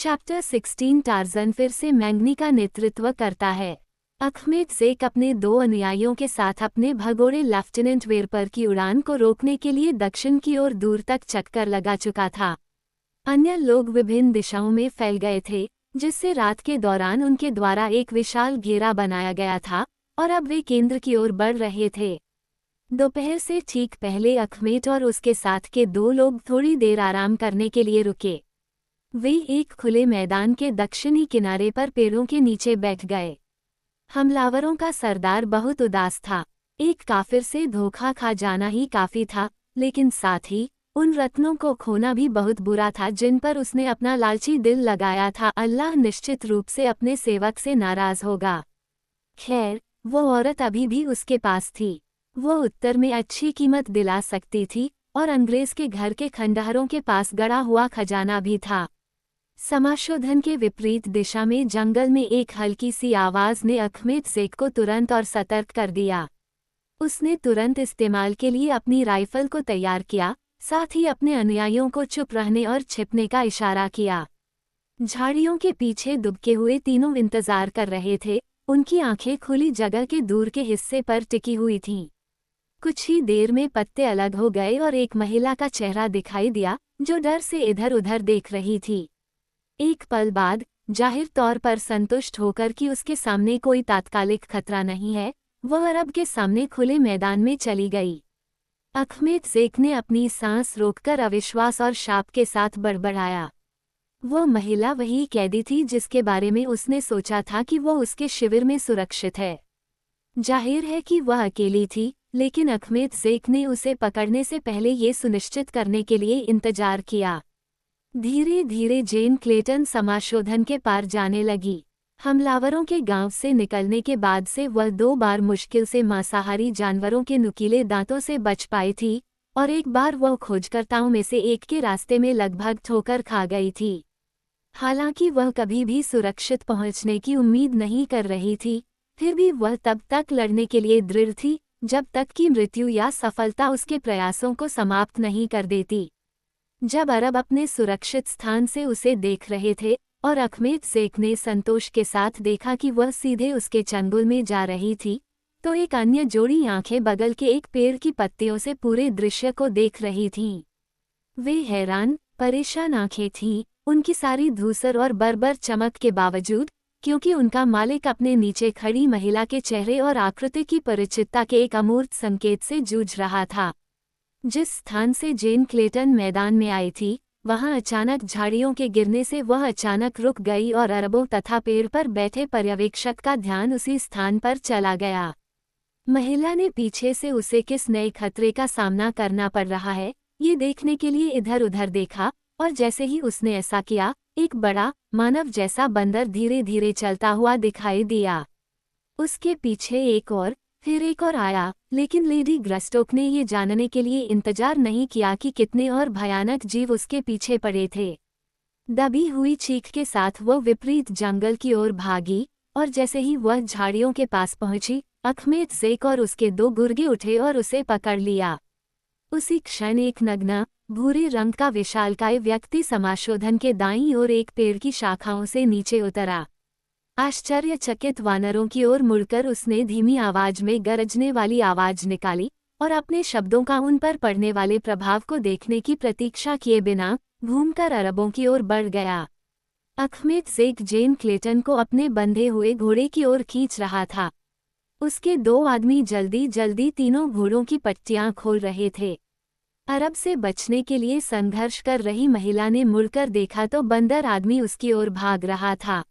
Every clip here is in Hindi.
चैप्टर 16 टार्ज़न फिर से मैंगनी का नेतृत्व करता है। अखमेद ज़ेक अपने 2 अनुयायियों के साथ अपने भगोड़े लेफ्टिनेंट वेरपर की उड़ान को रोकने के लिए दक्षिण की ओर दूर तक चक्कर लगा चुका था। अन्य लोग विभिन्न दिशाओं में फैल गए थे, जिससे रात के दौरान उनके द्वारा एक विशाल घेरा बनाया गया था और अब वे केंद्र की ओर बढ़ रहे थे। दोपहर से ठीक पहले अखमेद और उसके साथ के 2 लोग थोड़ी देर आराम करने के लिए रुके। वे एक खुले मैदान के दक्षिणी किनारे पर पेड़ों के नीचे बैठ गए। हमलावरों का सरदार बहुत उदास था। एक काफिर से धोखा खा जाना ही काफी था, लेकिन साथ ही उन रत्नों को खोना भी बहुत बुरा था जिन पर उसने अपना लालची दिल लगाया था। अल्लाह निश्चित रूप से अपने सेवक से नाराज होगा। खैर, वो औरत अभी भी उसके पास थी। वो उत्तर में अच्छी कीमत दिला सकती थी और अंग्रेज के घर के खंडहरों के पास गड़ा हुआ खजाना भी था। समाशोधन के विपरीत दिशा में जंगल में एक हल्की सी आवाज ने अखमेद ज़ेक को तुरंत और सतर्क कर दिया। उसने तुरंत इस्तेमाल के लिए अपनी राइफल को तैयार किया, साथ ही अपने अनुयायियों को चुप रहने और छिपने का इशारा किया। झाड़ियों के पीछे दुबके हुए तीनों इंतजार कर रहे थे, उनकी आंखें खुली जगह के दूर के हिस्से पर टिकी हुई थीं। कुछ ही देर में पत्ते अलग हो गए और एक महिला का चेहरा दिखाई दिया, जो डर से इधर उधर देख रही थी। एक पल बाद, जाहिर तौर पर संतुष्ट होकर कि उसके सामने कोई तात्कालिक खतरा नहीं है, वह अरब के सामने खुले मैदान में चली गई। अखमेद ज़ेक ने अपनी सांस रोककर अविश्वास और शाप के साथ बड़बड़ाया। वह महिला वही कैदी थी जिसके बारे में उसने सोचा था कि वह उसके शिविर में सुरक्षित है। जाहिर है कि वह अकेली थी, लेकिन अखमेद ज़ेक ने उसे पकड़ने से पहले ये सुनिश्चित करने के लिए इंतजार किया। धीरे धीरे जेन क्लेटन समाशोधन के पार जाने लगी। हमलावरों के गांव से निकलने के बाद से वह 2 बार मुश्किल से मांसाहारी जानवरों के नुकीले दांतों से बच पाई थी और एक बार वह खोजकर्ताओं में से एक के रास्ते में लगभग ठोकर खा गई थी। हालांकि वह कभी भी सुरक्षित पहुंचने की उम्मीद नहीं कर रही थी, फिर भी वह तब तक लड़ने के लिए दृढ़ थी जब तक कि मृत्यु या सफलता उसके प्रयासों को समाप्त नहीं कर देती। जब अरब अपने सुरक्षित स्थान से उसे देख रहे थे और अखमेद ज़ेक ने संतोष के साथ देखा कि वह सीधे उसके चंगुल में जा रही थी, तो एक अन्य जोड़ी आंखें बगल के एक पेड़ की पत्तियों से पूरे दृश्य को देख रही थीं। वे हैरान, परेशान आंखें थीं, उनकी सारी धूसर और बर्बर चमक के बावजूद, क्योंकि उनका मालिक अपने नीचे खड़ी महिला के चेहरे और आकृति की परिचितता के एक अमूर्त संकेत से जूझ रहा था। जिस स्थान से जेन क्लेटन मैदान में आई थी, वहां अचानक झाड़ियों के गिरने से वह अचानक रुक गई और अरबों तथा पेड़ पर बैठे पर्यवेक्षक का ध्यान उसी स्थान पर चला गया। महिला ने पीछे से उसे किस नए खतरे का सामना करना पड़ रहा है, ये देखने के लिए इधर उधर देखा, और जैसे ही उसने ऐसा किया, एक बड़ा, मानव जैसा बंदर धीरे धीरे चलता हुआ दिखाई दिया। उसके पीछे एक और, फिर एक और आया, लेकिन लेडी ग्रस्टोक ने ये जानने के लिए इंतजार नहीं किया कि कितने और भयानक जीव उसके पीछे पड़े थे। दबी हुई चीख के साथ वह विपरीत जंगल की ओर भागी, और जैसे ही वह झाड़ियों के पास पहुंची, अखमेद ज़ेक और उसके 2 गुर्गे उठे और उसे पकड़ लिया। उसी क्षण एक नग्न, भूरे रंग का विशालकाय व्यक्ति समाशोधन के दाईं ओर एक पेड़ की शाखाओं से नीचे उतरा। आश्चर्यचकित वानरों की ओर मुड़कर उसने धीमी आवाज में गरजने वाली आवाज निकाली और अपने शब्दों का उन पर पड़ने वाले प्रभाव को देखने की प्रतीक्षा किए बिना घूमकर अरबों की ओर बढ़ गया। अखमेद ज़ेक जेन क्लेटन को अपने बंधे हुए घोड़े की ओर खींच रहा था। उसके 2 आदमी जल्दी जल्दी तीनों घोड़ों की पट्टियां खोल रहे थे। अरब से बचने के लिए संघर्ष कर रही महिला ने मुड़कर देखा तो बंदर आदमी उसकी ओर भाग रहा था।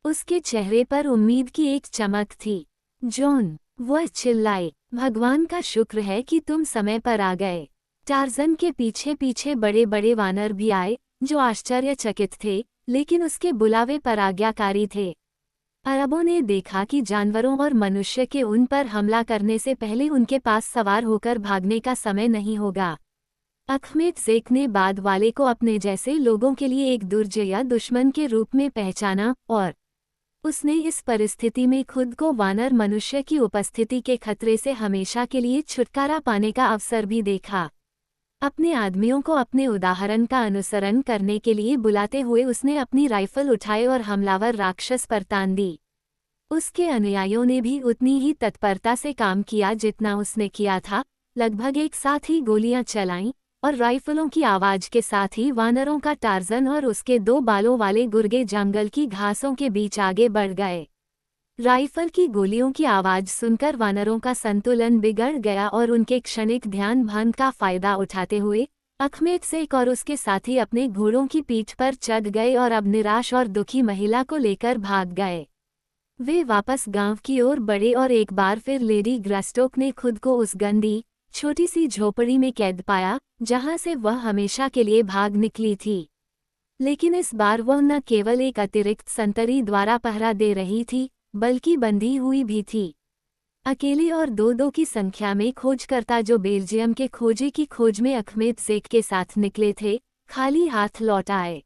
उसके चेहरे पर उम्मीद की एक चमक थी। जॉन, वह चिल्लाए, भगवान का शुक्र है कि तुम समय पर आ गए। टार्ज़न के पीछे पीछे बड़े बड़े वानर भी आए, जो आश्चर्यचकित थे, लेकिन उसके बुलावे पर आज्ञाकारी थे। अरबों ने देखा कि जानवरों और मनुष्य के उन पर हमला करने से पहले उनके पास सवार होकर भागने का समय नहीं होगा। अखमेद ज़ेक ने बाद वाले को अपने जैसे लोगों के लिए एक दुर्जय दुश्मन के रूप में पहचाना, और उसने इस परिस्थिति में खुद को वानर मनुष्य की उपस्थिति के खतरे से हमेशा के लिए छुटकारा पाने का अवसर भी देखा। अपने आदमियों को अपने उदाहरण का अनुसरण करने के लिए बुलाते हुए उसने अपनी राइफल उठाई और हमलावर राक्षस पर तान दी। उसके अनुयायियों ने भी उतनी ही तत्परता से काम किया जितना उसने किया था। लगभग एक साथ ही गोलियां चलाईं और राइफलों की आवाज के साथ ही वानरों का टार्जन और उसके 2 बालों वाले गुर्गे जंगल की घासों के बीच आगे बढ़ गए। राइफल की गोलियों की आवाज सुनकर वानरों का संतुलन बिगड़ गया और उनके क्षणिक ध्यान भंग का फायदा उठाते हुए अखमेद शेख और उसके साथी अपने घोड़ों की पीठ पर चढ़ गए और अब निराश और दुखी महिला को लेकर भाग गए। वे वापस गांव की ओर बढ़े और एक बार फिर लेडी ग्रस्टोक ने खुद को उस गंदी छोटी सी झोपड़ी में कैद पाया जहां से वह हमेशा के लिए भाग निकली थी। लेकिन इस बार वह न केवल एक अतिरिक्त संतरी द्वारा पहरा दे रही थी बल्कि बंधी हुई भी थी। अकेले और 2-2 की संख्या में खोजकर्ता जो बेल्जियम के खोजे की खोज में अखमेद शेख के साथ निकले थे, खाली हाथ लौट आए।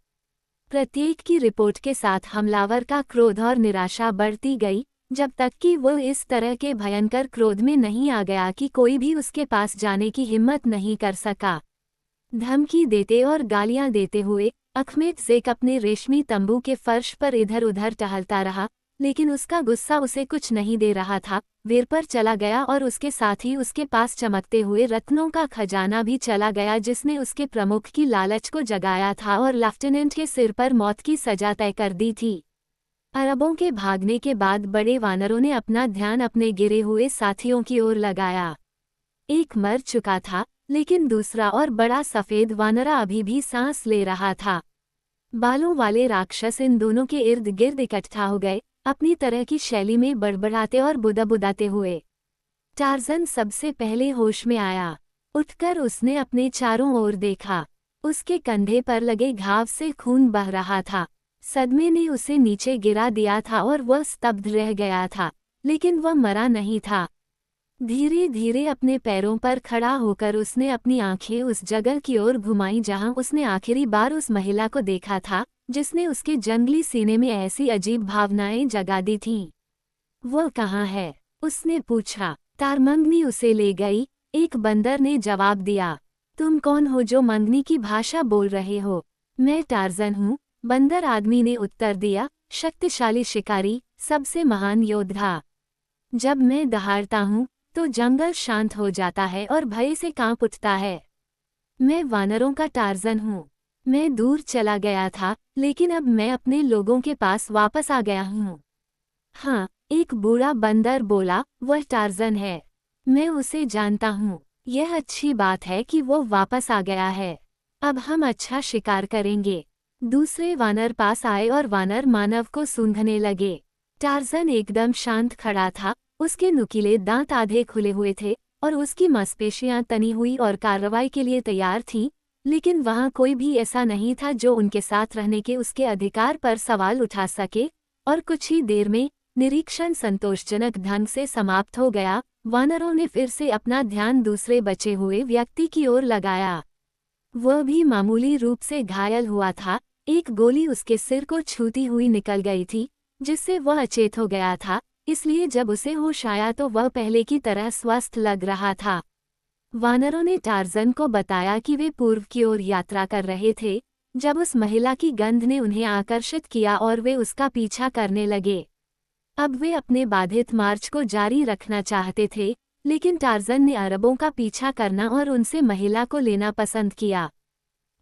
प्रत्येक की रिपोर्ट के साथ हमलावर का क्रोध और निराशा बढ़ती गई, जब तक कि वह इस तरह के भयंकर क्रोध में नहीं आ गया कि कोई भी उसके पास जाने की हिम्मत नहीं कर सका। धमकी देते और गालियां देते हुए अखमेद शेख अपने रेशमी तंबू के फर्श पर इधर उधर टहलता रहा, लेकिन उसका गुस्सा उसे कुछ नहीं दे रहा था। वीर पर चला गया और उसके साथ ही उसके पास चमकते हुए रत्नों का खजाना भी चला गया जिसने उसके प्रमुख की लालच को जगाया था और लेफ्टिनेंट के सिर पर मौत की सजा तय कर दी थी। अरबों के भागने के बाद बड़े वानरों ने अपना ध्यान अपने गिरे हुए साथियों की ओर लगाया। एक मर चुका था, लेकिन दूसरा और बड़ा सफेद वानरा अभी भी सांस ले रहा था। बालों वाले राक्षस इन दोनों के इर्द गिर्द इकट्ठा हो गए, अपनी तरह की शैली में बड़बड़ाते और बुदाबुदाते हुए। टार्जन सबसे पहले होश में आया। उठकर उसने अपने चारों ओर देखा। उसके कंधे पर लगे घाव से खून बह रहा था। सदमे ने उसे नीचे गिरा दिया था और वह स्तब्ध रह गया था, लेकिन वह मरा नहीं था। धीरे धीरे अपने पैरों पर खड़ा होकर उसने अपनी आंखें उस जगह की ओर घुमाईं जहां उसने आखिरी बार उस महिला को देखा था जिसने उसके जंगली सीने में ऐसी अजीब भावनाएं जगा दी थीं। वो कहाँ है? उसने पूछा। तारमंगनी उसे ले गई, एक बंदर ने जवाब दिया। तुम कौन हो जो मंगनी की भाषा बोल रहे हो? मैं टार्जन हूँ, बंदर आदमी ने उत्तर दिया, शक्तिशाली शिकारी, सबसे महान योद्धा। जब मैं दहाड़ता हूँ तो जंगल शांत हो जाता है और भय से कांप उठता है। मैं वानरों का टार्जन हूँ। मैं दूर चला गया था, लेकिन अब मैं अपने लोगों के पास वापस आ गया हूँ। हाँ, एक बूढ़ा बंदर बोला, वह टार्जन है। मैं उसे जानता हूँ। यह अच्छी बात है कि वो वापस आ गया है। अब हम अच्छा शिकार करेंगे। दूसरे वानर पास आए और वानर मानव को सूंघने लगे। टार्जन एकदम शांत खड़ा था, उसके नुकीले दांत आधे खुले हुए थे और उसकी मांसपेशियां तनी हुई और कार्रवाई के लिए तैयार थीं, लेकिन वहां कोई भी ऐसा नहीं था जो उनके साथ रहने के उसके अधिकार पर सवाल उठा सके। और कुछ ही देर में निरीक्षण संतोषजनक ढंग से समाप्त हो गया। वानरों ने फिर से अपना ध्यान दूसरे बचे हुए व्यक्ति की ओर लगाया। वह भी मामूली रूप से घायल हुआ था। एक गोली उसके सिर को छूती हुई निकल गई थी, जिससे वह अचेत हो गया था, इसलिए जब उसे होश आया तो वह पहले की तरह स्वस्थ लग रहा था। वानरों ने टार्जन को बताया कि वे पूर्व की ओर यात्रा कर रहे थे, जब उस महिला की गंध ने उन्हें आकर्षित किया और वे उसका पीछा करने लगे। अब वे अपने बाधित मार्च को जारी रखना चाहते थे, लेकिन टार्जन ने अरबों का पीछा करना और उनसे महिला को लेना पसंद किया।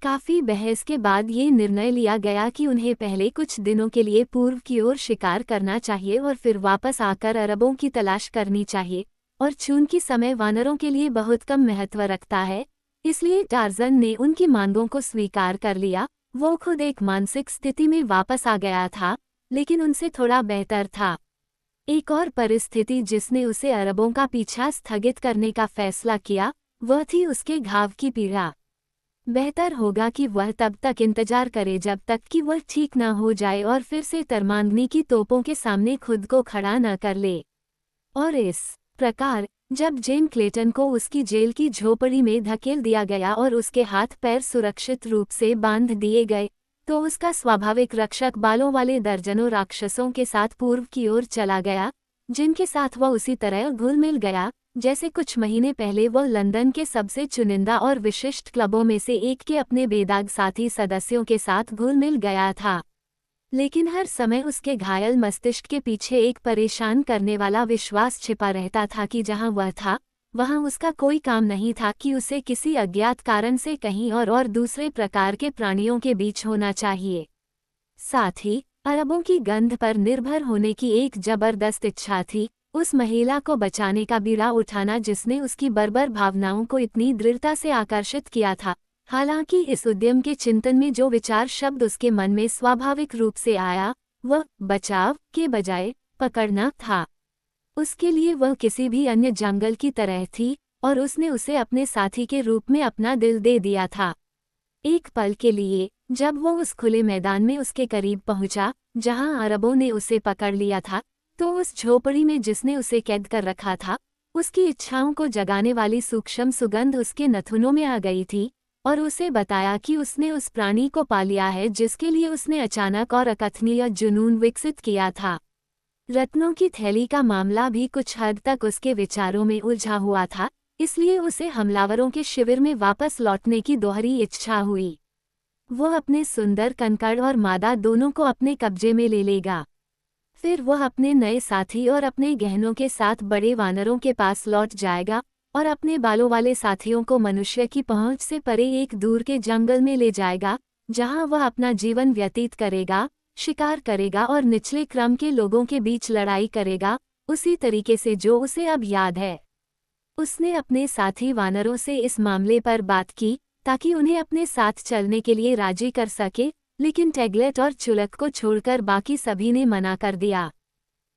काफी बहस के बाद ये निर्णय लिया गया कि उन्हें पहले कुछ दिनों के लिए पूर्व की ओर शिकार करना चाहिए और फिर वापस आकर अरबों की तलाश करनी चाहिए, और चूंकि समय वानरों के लिए बहुत कम महत्व रखता है, इसलिए टार्जन ने उनकी मांगों को स्वीकार कर लिया। वो खुद एक मानसिक स्थिति में वापस आ गया था, लेकिन उनसे थोड़ा बेहतर था। एक और परिस्थिति जिसने उसे अरबों का पीछा स्थगित करने का फैसला किया, वह थी उसके घाव की पीड़ा। बेहतर होगा कि वह तब तक इंतजार करे जब तक कि वह ठीक न हो जाए और फिर से तरमांगनी की तोपों के सामने खुद को खड़ा न कर ले। और इस प्रकार जब जेन क्लेटन को उसकी जेल की झोपड़ी में धकेल दिया गया और उसके हाथ पैर सुरक्षित रूप से बांध दिए गए, तो उसका स्वाभाविक रक्षक बालों वाले दर्जनों राक्षसों के साथ पूर्व की ओर चला गया, जिनके साथ वह उसी तरह घुल मिल गया जैसे कुछ महीने पहले वो लंदन के सबसे चुनिंदा और विशिष्ट क्लबों में से एक के अपने बेदाग साथी सदस्यों के साथ घुल मिल गया था। लेकिन हर समय उसके घायल मस्तिष्क के पीछे एक परेशान करने वाला विश्वास छिपा रहता था कि जहां वह था, वहां उसका कोई काम नहीं था, कि उसे किसी अज्ञात कारण से कहीं और दूसरे प्रकार के प्राणियों के बीच होना चाहिए। साथ ही अरबों की गंध पर निर्भर होने की एक जबरदस्त इच्छा थी, उस महिला को बचाने का बीड़ा उठाना जिसने उसकी बर्बर भावनाओं को इतनी दृढ़ता से आकर्षित किया था। हालांकि इस उद्यम के चिंतन में जो विचार शब्द उसके मन में स्वाभाविक रूप से आया, वह बचाव के बजाय पकड़ना था। उसके लिए वह किसी भी अन्य जंगल की तरह थी, और उसने उसे अपने साथी के रूप में अपना दिल दे दिया था। एक पल के लिए जब वो उस खुले मैदान में उसके करीब पहुंचा, जहां अरबों ने उसे पकड़ लिया था, तो उस झोपड़ी में जिसने उसे कैद कर रखा था, उसकी इच्छाओं को जगाने वाली सूक्ष्म सुगंध उसके नथुनों में आ गई थी, और उसे बताया कि उसने उस प्राणी को पा लिया है जिसके लिए उसने अचानक और अकथनीय जुनून विकसित किया था। रत्नों की थैली का मामला भी कुछ हद तक उसके विचारों में उलझा हुआ था, इसलिए उसे हमलावरों के शिविर में वापस लौटने की दोहरी इच्छा हुई। वह अपने सुंदर कंकड़ और मादा दोनों को अपने कब्जे में ले लेगा। फिर वह अपने नए साथी और अपने गहनों के साथ बड़े वानरों के पास लौट जाएगा, और अपने बालों वाले साथियों को मनुष्य की पहुंच से परे एक दूर के जंगल में ले जाएगा, जहां वह अपना जीवन व्यतीत करेगा, शिकार करेगा और निचले क्रम के लोगों के बीच लड़ाई करेगा, उसी तरीके से जो उसे अब याद है। उसने अपने साथी वानरों से इस मामले पर बात की, ताकि उन्हें अपने साथ चलने के लिए राजी कर सके, लेकिन टैगलेट और चुलक को छोड़कर बाकी सभी ने मना कर दिया।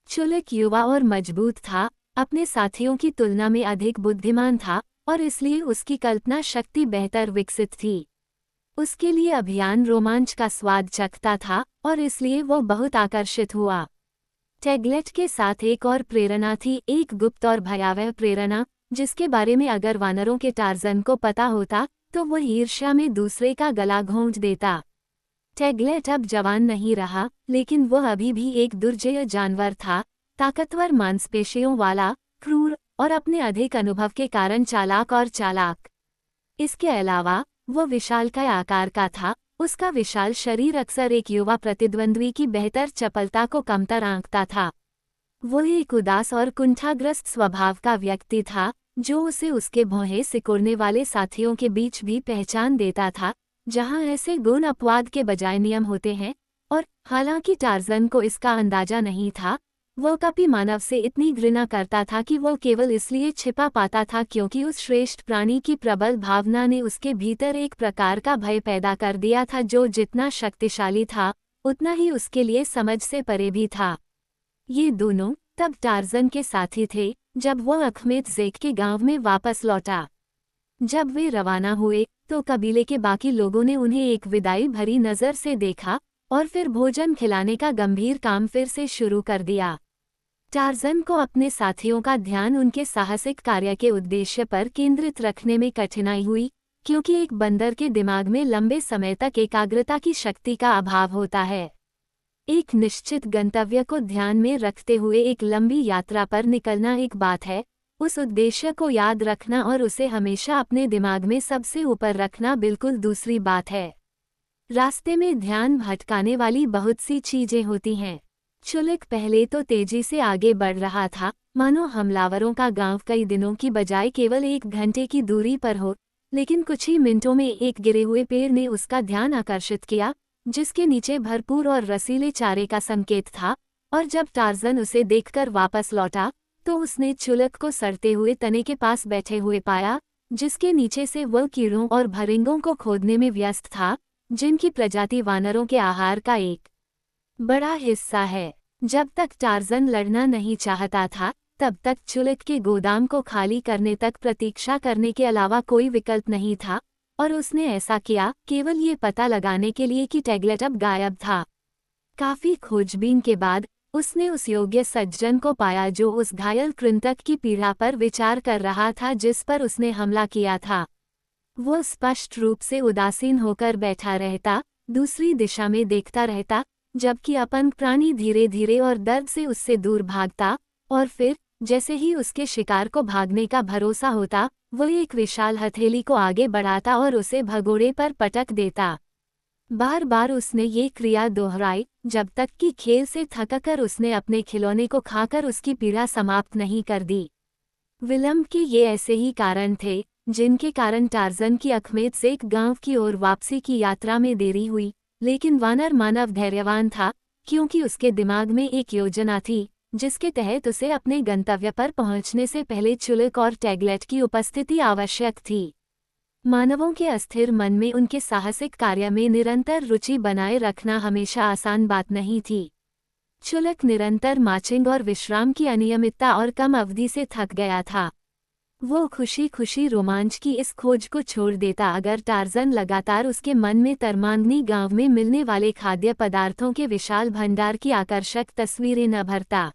चुलक युवा और मजबूत था, अपने साथियों की तुलना में अधिक बुद्धिमान था, और इसलिए उसकी कल्पना शक्ति बेहतर विकसित थी। उसके लिए अभियान रोमांच का स्वाद चखता था, और इसलिए वो बहुत आकर्षित हुआ। टैगलेट के साथ एक और प्रेरणा थी, एक गुप्त और भयावह प्रेरणा, जिसके बारे में अगर वानरों के टार्जन को पता होता तो वह ईर्ष्या में दूसरे का गला घोंट देता। टैगलेट अब जवान नहीं रहा, लेकिन वह अभी भी एक दुर्जय जानवर था, ताकतवर मांसपेशियों वाला, क्रूर और अपने अधिक अनुभव के कारण चालाक और चालाक। इसके अलावा वह विशालकाय आकार का था, उसका विशाल शरीर अक्सर एक युवा प्रतिद्वंद्वी की बेहतर चपलता को कमतर आंकता था। वह एक उदास और कुंठाग्रस्त स्वभाव का व्यक्ति था, जो उसे उसके भौहें सिकुड़ने वाले साथियों के बीच भी पहचान देता था, जहां ऐसे गुण अपवाद के बजाय नियम होते हैं। और हालांकि टार्जन को इसका अंदाजा नहीं था, वह कभी मानव से इतनी घृणा करता था कि वह केवल इसलिए छिपा पाता था क्योंकि उस श्रेष्ठ प्राणी की प्रबल भावना ने उसके भीतर एक प्रकार का भय पैदा कर दिया था, जो जितना शक्तिशाली था उतना ही उसके लिए समझ से परे भी था। ये दोनों तब टार्जन के साथी थे जब वह अखमेत ज़ेक के गांव में वापस लौटा। जब वे रवाना हुए तो कबीले के बाकी लोगों ने उन्हें एक विदाई भरी नज़र से देखा, और फिर भोजन खिलाने का गंभीर काम फिर से शुरू कर दिया। टार्जन को अपने साथियों का ध्यान उनके साहसिक कार्य के उद्देश्य पर केंद्रित रखने में कठिनाई हुई, क्योंकि एक बंदर के दिमाग में लंबे समय तक एकाग्रता की शक्ति का अभाव होता है। एक निश्चित गंतव्य को ध्यान में रखते हुए एक लंबी यात्रा पर निकलना एक बात है, उस उद्देश्य को याद रखना और उसे हमेशा अपने दिमाग में सबसे ऊपर रखना बिल्कुल दूसरी बात है। रास्ते में ध्यान भटकाने वाली बहुत सी चीजें होती हैं। चुलक पहले तो तेजी से आगे बढ़ रहा था, मानो हमलावरों का गांव कई दिनों की बजाय केवल 1 घंटे की दूरी पर हो, लेकिन कुछ ही मिनटों में एक गिरे हुए पेड़ ने उसका ध्यान आकर्षित किया, जिसके नीचे भरपूर और रसीले चारे का संकेत था। और जब टार्जन उसे देखकर वापस लौटा, तो उसने चुलक को सड़ते हुए तने के पास बैठे हुए पाया, जिसके नीचे से वह कीड़ों और भरिंगों को खोदने में व्यस्त था, जिनकी प्रजाति वानरों के आहार का एक बड़ा हिस्सा है। जब तक टार्जन लड़ना नहीं चाहता था, तब तक चुलक के गोदाम को खाली करने तक प्रतीक्षा करने के अलावा कोई विकल्प नहीं था, और उसने ऐसा किया केवल ये पता लगाने के लिए कि टैगलेट अब गायब था। काफी खोजबीन के बाद उसने उस योग्य सज्जन को पाया जो उस घायल कृंतक की पीड़ा पर विचार कर रहा था जिस पर उसने हमला किया था। वो स्पष्ट रूप से उदासीन होकर बैठा रहता, दूसरी दिशा में देखता रहता, जबकि अपंग प्राणी धीरे धीरे और दर्द से उससे दूर भागता, और फिर जैसे ही उसके शिकार को भागने का भरोसा होता, वो एक विशाल हथेली को आगे बढ़ाता और उसे भगोड़े पर पटक देता। बार बार उसने ये क्रिया दोहराई, जब तक कि खेल से थककर उसने अपने खिलौने को खाकर उसकी पीड़ा समाप्त नहीं कर दी। विलंब के ये ऐसे ही कारण थे, जिनके कारण टार्ज़न की अखमेत से एक गांव की ओर वापसी की यात्रा में देरी हुई, लेकिन वानर मानव धैर्यवान था, क्योंकि उसके दिमाग में एक योजना थी, जिसके तहत उसे अपने गंतव्य पर पहुंचने से पहले चुलक और टैगलेट की उपस्थिति आवश्यक थी। मानवों के अस्थिर मन में उनके साहसिक कार्य में निरंतर रुचि बनाए रखना हमेशा आसान बात नहीं थी। चुलक निरंतर मार्चिंग और विश्राम की अनियमितता और कम अवधि से थक गया था। वो खुशी खुशी रोमांच की इस खोज को छोड़ देता अगर टार्ज़न लगातार उसके मन में तरमांगनी गांव में मिलने वाले खाद्य पदार्थों के विशाल भंडार की आकर्षक तस्वीरें न भरता।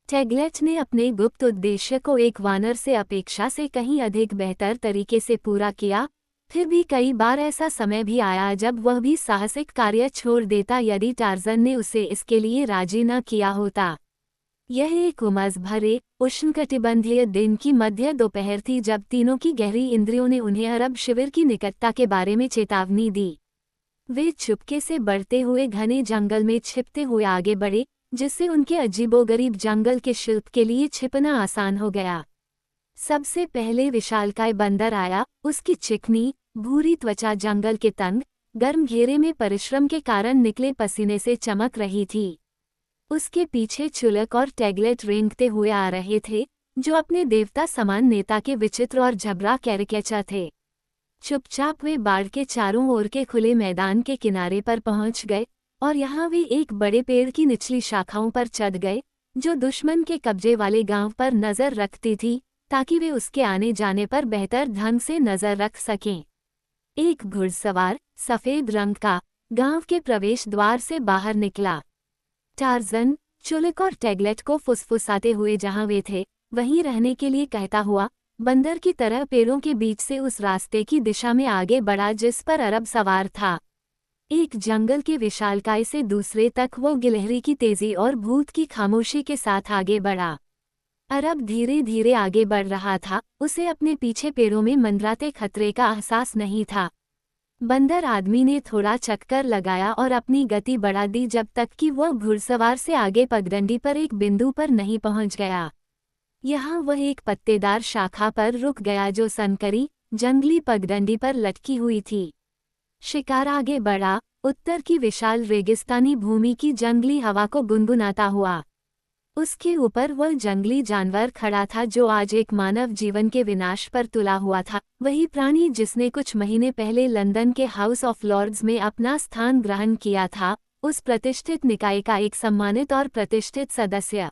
टैगलेट ने अपने गुप्त उद्देश्य को एक वानर से अपेक्षा से कहीं अधिक बेहतर तरीके से पूरा किया, फिर भी कई बार ऐसा समय भी आया जब वह भी साहसिक कार्य छोड़ देता यदि टार्ज़न ने उसे इसके लिए राजी न किया होता। यह एक उमस भरे, उष्णकटिबंधीय दिन की मध्य दोपहर थी जब तीनों की गहरी इंद्रियों ने उन्हें अरब शिविर की निकटता के बारे में चेतावनी दी। वे चुपके से बढ़ते हुए घने जंगल में छिपते हुए आगे बढ़े, जिससे उनके अजीबोगरीब जंगल के शिल्प के लिए छिपना आसान हो गया। सबसे पहले विशालकाय बंदर आया, उसकी चिकनी, भूरी त्वचा जंगल के तंग, गर्म घेरे में परिश्रम के कारण निकले पसीने से चमक रही थी। उसके पीछे चुलक और टैगलेट रेंगते हुए आ रहे थे, जो अपने देवता समान नेता के विचित्र और झबरा कैरिकेचर थे। चुपचाप वे बाढ़ के चारों ओर के खुले मैदान के किनारे पर पहुंच गए, और यहाँ वे एक बड़े पेड़ की निचली शाखाओं पर चढ़ गए, जो दुश्मन के कब्जे वाले गांव पर नजर रखती थी, ताकि वे उसके आने जाने पर बेहतर ढंग से नजर रख सकें। एक घुड़सवार, सफेद रंग का, गांव के प्रवेश द्वार से बाहर निकला। टार्ज़न, चुलक और टैगलेट को फुसफुसाते हुए जहां वे थे, वहीं रहने के लिए कहता हुआ, बंदर की तरह पेड़ों के बीच से उस रास्ते की दिशा में आगे बढ़ा जिस पर अरब सवार था। एक जंगल के विशालकाय से दूसरे तक वो गिलहरी की तेजी और भूत की खामोशी के साथ आगे बढ़ा। अरब धीरे धीरे आगे बढ़ रहा था, उसे अपने पीछे पेड़ों में मंडराते खतरे का एहसास नहीं था। बंदर आदमी ने थोड़ा चक्कर लगाया और अपनी गति बढ़ा दी जब तक कि वह घुड़सवार से आगे पगडंडी पर एक बिंदु पर नहीं पहुंच गया। यहाँ वह एक पत्तेदार शाखा पर रुक गया जो सनकरी, जंगली पगडंडी पर लटकी हुई थी। शिकार आगे बढ़ा, उत्तर की विशाल रेगिस्तानी भूमि की जंगली हवा को गुनगुनाता हुआ। उसके ऊपर वह जंगली जानवर खड़ा था जो आज एक मानव जीवन के विनाश पर तुला हुआ था, वही प्राणी जिसने कुछ महीने पहले लंदन के हाउस ऑफ लॉर्ड्स में अपना स्थान ग्रहण किया था, उस प्रतिष्ठित निकाय का एक सम्मानित और प्रतिष्ठित सदस्य।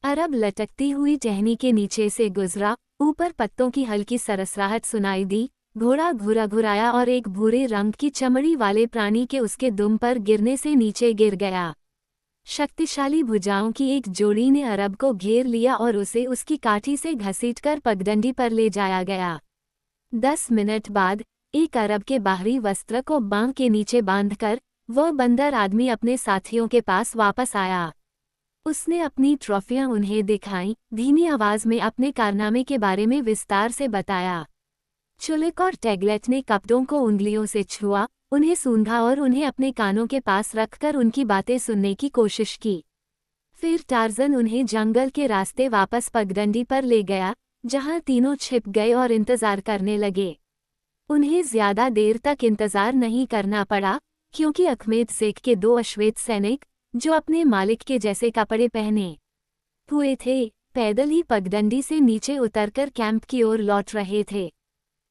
अरब लटकती हुई टहनी के नीचे से गुजरा, ऊपर पत्तों की हल्की सरसराहट सुनाई दी, घोड़ा घुराया और एक भूरे रंग की चमड़ी वाले प्राणी के उसके दुम पर गिरने से नीचे गिर गया। शक्तिशाली भुजाओं की एक जोड़ी ने अरब को घेर लिया और उसे उसकी काठी से घसीटकर पगडंडी पर ले जाया गया। 10 मिनट बाद, एक अरब के बाहरी वस्त्र को बांह के नीचे बांधकर, वह बंदर आदमी अपने साथियों के पास वापस आया। उसने अपनी ट्रॉफियां उन्हें दिखाईं, धीमी आवाज में अपने कारनामे के बारे में विस्तार से बताया। चुलक और टैगलेट ने कपड़ों को उंगलियों से छुआ, उन्हें सूंघा और उन्हें अपने कानों के पास रखकर उनकी बातें सुनने की कोशिश की। फिर टार्ज़न उन्हें जंगल के रास्ते वापस पगडंडी पर ले गया, जहां तीनों छिप गए और इंतजार करने लगे। उन्हें ज्यादा देर तक इंतजार नहीं करना पड़ा, क्योंकि अखमेद शेख के 2 अश्वेत सैनिक, जो अपने मालिक के जैसे कपड़े पहने हुए थे, पैदल ही पगडंडी से नीचे उतरकर कैंप की ओर लौट रहे थे।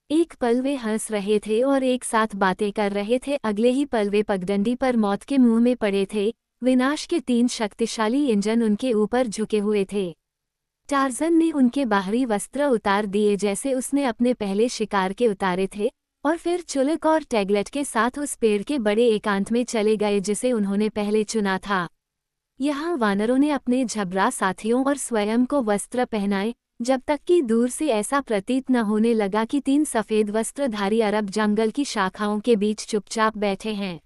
एक पल वे हंस रहे थे और एक साथ बातें कर रहे थे, अगले ही पल वे पगडंडी पर मौत के मुंह में पड़े थे। विनाश के 3 शक्तिशाली इंजन उनके ऊपर झुके हुए थे। टार्ज़न ने उनके बाहरी वस्त्र उतार दिए जैसे उसने अपने पहले शिकार के उतारे थे, और फिर चुलक और टैगलेट के साथ उस पेड़ के बड़े एकांत में चले गए जिसे उन्होंने पहले चुना था। यहाँ वानरों ने अपने झबरा साथियों और स्वयं को वस्त्र पहनाए, जब तक कि दूर से ऐसा प्रतीत न होने लगा कि 3 सफ़ेद वस्त्रधारी अरब जंगल की शाखाओं के बीच चुपचाप बैठे हैं।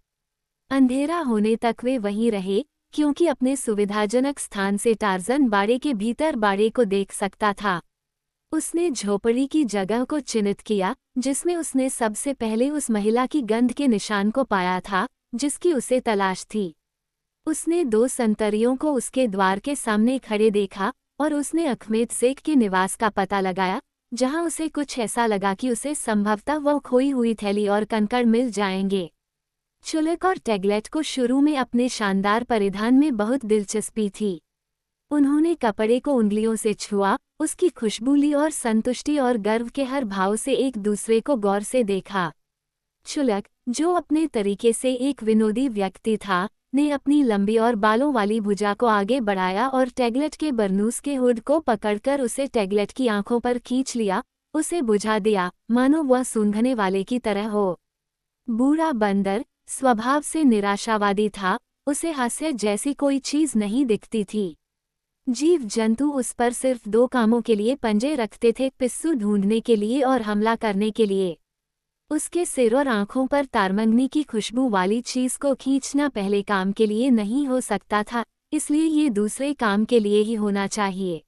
अंधेरा होने तक वे वहीं रहे, क्योंकि अपने सुविधाजनक स्थान से टार्ज़न बाड़े के भीतर बाड़े को देख सकता था। उसने झोपड़ी की जगह को चिन्हित किया, जिसमें उसने सबसे पहले उस महिला की गंध के निशान को पाया था, जिसकी उसे तलाश थी। उसने 2 संतरियों को उसके द्वार के सामने खड़े देखा और उसने अखमेद शेख के निवास का पता लगाया, जहां उसे कुछ ऐसा लगा कि उसे संभवतः वह खोई हुई थैली और कंकड़ मिल जाएंगे। चुलक और टैगलेट को शुरू में अपने शानदार परिधान में बहुत दिलचस्पी थी। उन्होंने कपड़े को उंगलियों से छुआ, उसकी खुशबू ली और संतुष्टि और गर्व के हर भाव से एक दूसरे को गौर से देखा। चुलक, जो अपने तरीके से एक विनोदी व्यक्ति था, ने अपनी लंबी और बालों वाली भुजा को आगे बढ़ाया और टैगलेट के बरनूस के हुड को पकड़कर उसे टैगलेट की आंखों पर खींच लिया, उसे बुझा दिया, मानो वह सूंघने वाले की तरह हो। बूढ़ा बंदर स्वभाव से निराशावादी था, उसे हास्य जैसी कोई चीज नहीं दिखती थी। जीव जंतु उस पर सिर्फ 2 कामों के लिए पंजे रखते थे, पिस्सू ढूंढने के लिए और हमला करने के लिए। उसके सिर और आंखों पर तारमंगनी की खुशबू वाली चीज को खींचना पहले काम के लिए नहीं हो सकता था, इसलिए ये दूसरे काम के लिए ही होना चाहिए।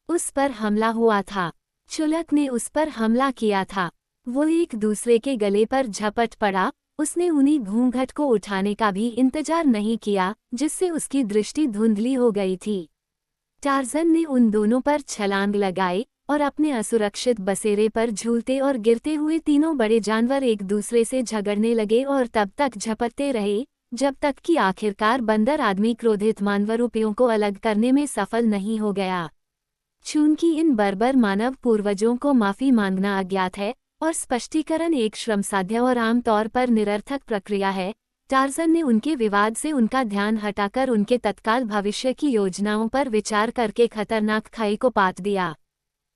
उस पर हमला हुआ था। चुलक ने उस पर हमला किया था। वो एक दूसरे के गले पर झपट पड़ा। उसने उन्हीं घूंघट को उठाने का भी इंतजार नहीं किया, जिससे उसकी दृष्टि धुंधली हो गई थी। टार्ज़न ने उन दोनों पर छलांग लगाई और अपने असुरक्षित बसेरे पर झूलते और गिरते हुए तीनों बड़े जानवर एक दूसरे से झगड़ने लगे और तब तक झपटते रहे, जब तक कि आखिरकार बंदर आदमी क्रोधित मानवरूपियों को अलग करने में सफल नहीं हो गया। चूंकि इन बर्बर मानव पूर्वजों को माफ़ी मांगना अज्ञात है और स्पष्टीकरण एक श्रमसाध्य और आमतौर पर निरर्थक प्रक्रिया है, टार्ज़न ने उनके विवाद से उनका ध्यान हटाकर उनके तत्काल भविष्य की योजनाओं पर विचार करके खतरनाक खाई को पाट दिया।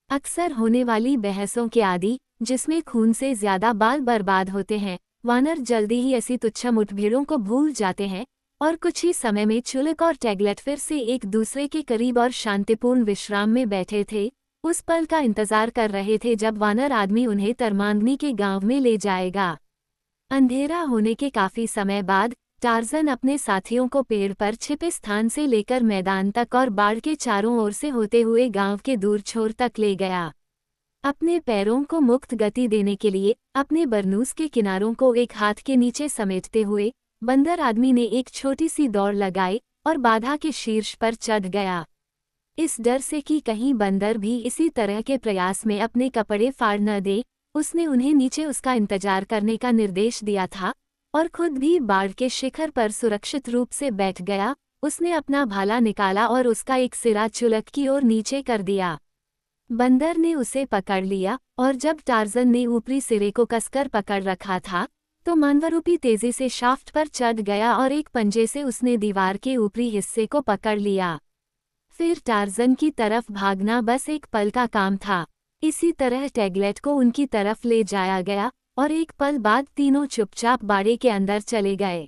अक्सर होने वाली बहसों के आदि, जिसमें खून से ज्यादा बाल बर्बाद होते हैं, वानर जल्दी ही ऐसी तुच्छ मुठभेड़ों को भूल जाते हैं और कुछ ही समय में चुलक और टैगलेट फिर से एक दूसरे के करीब और शांतिपूर्ण विश्राम में बैठे थे, उस पल का इंतजार कर रहे थे जब वानर आदमी उन्हें तरमांगनी के गांव में ले जाएगा। अंधेरा होने के काफी समय बाद टार्ज़न अपने साथियों को पेड़ पर छिपे स्थान से लेकर मैदान तक और बाड़ के चारों ओर से होते हुए गांव के दूर छोर तक ले गया। अपने पैरों को मुक्त गति देने के लिए अपने बरनूस के किनारों को एक हाथ के नीचे समेटते हुए बंदर आदमी ने एक छोटी सी दौड़ लगाई और बाधा के शीर्ष पर चढ़ गया। इस डर से कि कहीं बंदर भी इसी तरह के प्रयास में अपने कपड़े फाड़ न दे, उसने उन्हें नीचे उसका इंतजार करने का निर्देश दिया था और खुद भी बाड़ के शिखर पर सुरक्षित रूप से बैठ गया। उसने अपना भाला निकाला और उसका एक सिरा चुलक की ओर नीचे कर दिया। बंदर ने उसे पकड़ लिया और जब टार्ज़न ने ऊपरी सिरे को कसकर पकड़ रखा था, तो मानवरूपी तेजी से शाफ्ट पर चढ़ गया और एक पंजे से उसने दीवार के ऊपरी हिस्से को पकड़ लिया। फिर टार्ज़न की तरफ भागना बस एक पल का काम था। इसी तरह टैगलेट को उनकी तरफ ले जाया गया और एक पल बाद तीनों चुपचाप बाड़े के अंदर चले गए।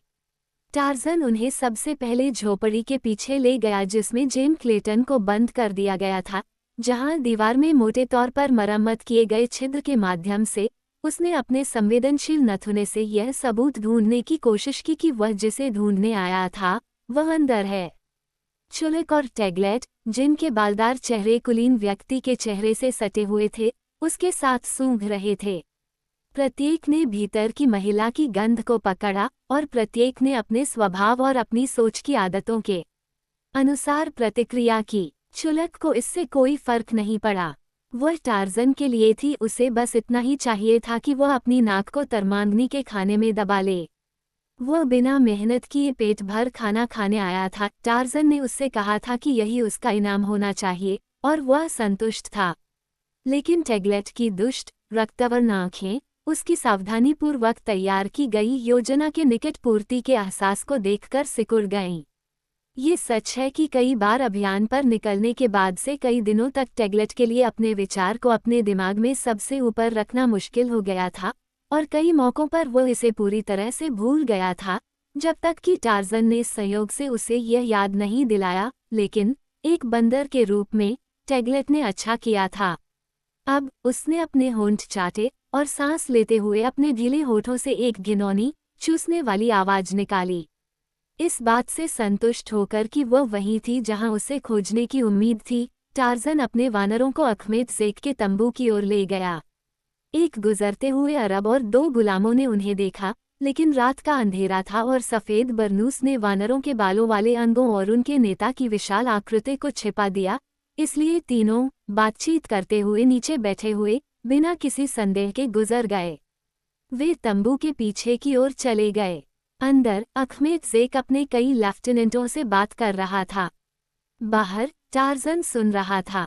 टार्ज़न उन्हें सबसे पहले झोपड़ी के पीछे ले गया जिसमें जेम क्लेटन को बंद कर दिया गया था, जहां दीवार में मोटे तौर पर मरम्मत किए गए छिद्र के माध्यम से उसने अपने संवेदनशील नथुने से यह सबूत ढूंढने की कोशिश की कि वह जिसे ढूंढने आया था वह अंदर है। चुलक और टैगलेट, जिनके बालदार चेहरे कुलीन व्यक्ति के चेहरे से सटे हुए थे, उसके साथ सूंघ रहे थे। प्रत्येक ने भीतर की महिला की गंध को पकड़ा और प्रत्येक ने अपने स्वभाव और अपनी सोच की आदतों के अनुसार प्रतिक्रिया की। चुलक को इससे कोई फर्क नहीं पड़ा। वह टार्ज़न के लिए थी, उसे बस इतना ही चाहिए था कि वह अपनी नाक को तरमांगनी के खाने में दबा ले। वह बिना मेहनत किए पेट भर खाना खाने आया था। टार्ज़न ने उससे कहा था कि यही उसका इनाम होना चाहिए और वह संतुष्ट था। लेकिन टैगलेट की दुष्ट रक्तवर्ण आंखें उसकी सावधानीपूर्वक तैयार की गई योजना के निकट पूर्ति के एहसास को देखकर सिकुड़ गईं। ये सच है कि कई बार अभियान पर निकलने के बाद से कई दिनों तक टैगलेट के लिए अपने विचार को अपने दिमाग में सबसे ऊपर रखना मुश्किल हो गया था और कई मौक़ों पर वह इसे पूरी तरह से भूल गया था, जब तक कि टार्ज़न ने संयोग से उसे यह याद नहीं दिलाया। लेकिन एक बंदर के रूप में टैगलेट ने अच्छा किया था। अब उसने अपने होंठ चाटे और सांस लेते हुए अपने ढीले होठों से एक घिनौनी चूसने वाली आवाज निकाली। इस बात से संतुष्ट होकर कि वह वहीं थी जहां उसे खोजने की उम्मीद थी, टार्ज़न अपने वानरों को अखमेद ज़ेक के तंबू की ओर ले गया। एक गुजरते हुए अरब और 2 गुलामों ने उन्हें देखा, लेकिन रात का अंधेरा था और सफ़ेद बरनूस ने वानरों के बालों वाले अंगों और उनके नेता की विशाल आकृति को छिपा दिया, इसलिए तीनों, बातचीत करते हुए नीचे बैठे हुए, बिना किसी संदेह के गुजर गए। वे तंबू के पीछे की ओर चले गए। अंदर, अखमेद ज़ेक अपने कई लेफ्टिनेंटों से बात कर रहा था। बाहर, टार्ज़न सुन रहा था।